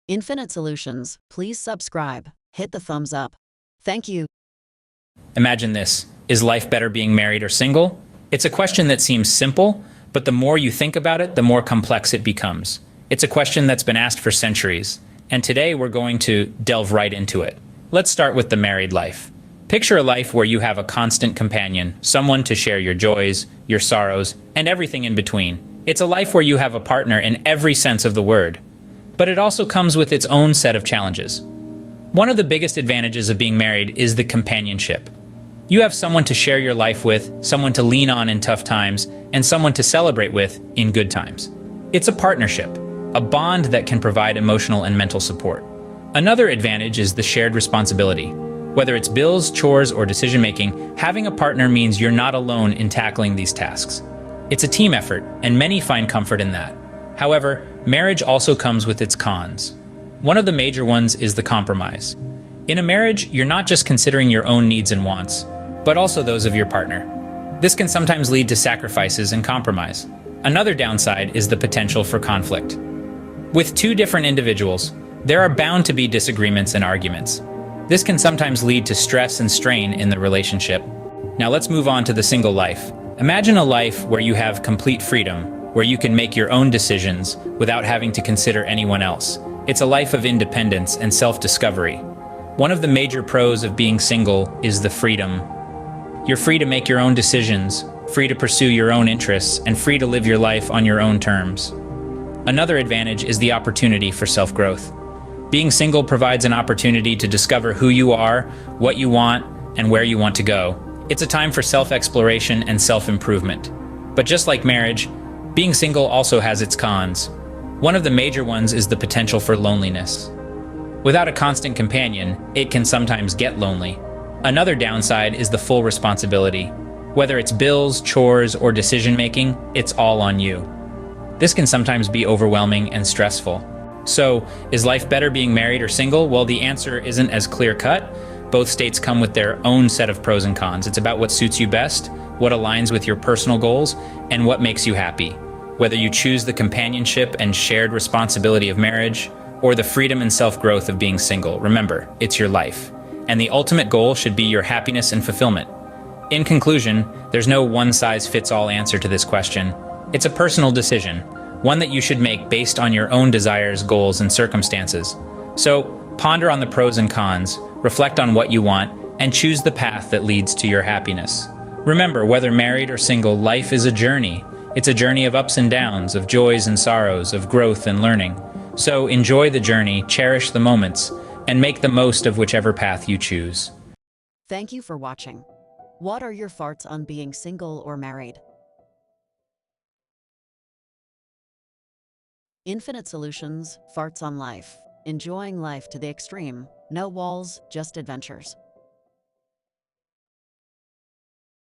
Infinite Solutions, please subscribe, hit the thumbs up. Thank you. Imagine this. Is life better being married or single? It's a question that seems simple, but the more you think about it, the more complex it becomes. It's a question that's been asked for centuries, and today we're going to delve right into it. Let's start with the married life. Picture a life where you have a constant companion, someone to share your joys, your sorrows, and everything in between. It's a life where you have a partner in every sense of the word. But it also comes with its own set of challenges. One of the biggest advantages of being married is the companionship. You have someone to share your life with, someone to lean on in tough times, and someone to celebrate with in good times. It's a partnership, a bond that can provide emotional and mental support. Another advantage is the shared responsibility. Whether it's bills, chores, or decision-making, having a partner means you're not alone in tackling these tasks. It's a team effort, and many find comfort in that. However, marriage also comes with its cons. One of the major ones is the compromise. In a marriage, you're not just considering your own needs and wants, but also those of your partner. This can sometimes lead to sacrifices and compromise. Another downside is the potential for conflict. With two different individuals, there are bound to be disagreements and arguments. This can sometimes lead to stress and strain in the relationship. Now let's move on to the single life. Imagine a life where you have complete freedom, where you can make your own decisions without having to consider anyone else. It's a life of independence and self-discovery. One of the major pros of being single is the freedom. You're free to make your own decisions, free to pursue your own interests, and free to live your life on your own terms. Another advantage is the opportunity for self-growth. Being single provides an opportunity to discover who you are, what you want, and where you want to go. It's a time for self-exploration and self-improvement. But just like marriage, being single also has its cons. One of the major ones is the potential for loneliness. Without a constant companion, it can sometimes get lonely. Another downside is the full responsibility. Whether it's bills, chores, or decision-making, it's all on you. This can sometimes be overwhelming and stressful. So, is life better being married or single? Well, the answer isn't as clear-cut. Both states come with their own set of pros and cons. It's about what suits you best, what aligns with your personal goals, and what makes you happy. Whether you choose the companionship and shared responsibility of marriage, or the freedom and self-growth of being single, remember, it's your life. And the ultimate goal should be your happiness and fulfillment. In conclusion, there's no one-size-fits-all answer to this question. It's a personal decision, one that you should make based on your own desires, goals, and circumstances. So, ponder on the pros and cons, reflect on what you want, and choose the path that leads to your happiness. Remember, whether married or single, life is a journey. It's a journey of ups and downs, of joys and sorrows, of growth and learning. So enjoy the journey, cherish the moments, and make the most of whichever path you choose. Thank you for watching. What are your thoughts on being single or married? Infinite Solutions, farts on life. Enjoying life to the extreme. No walls, just adventures.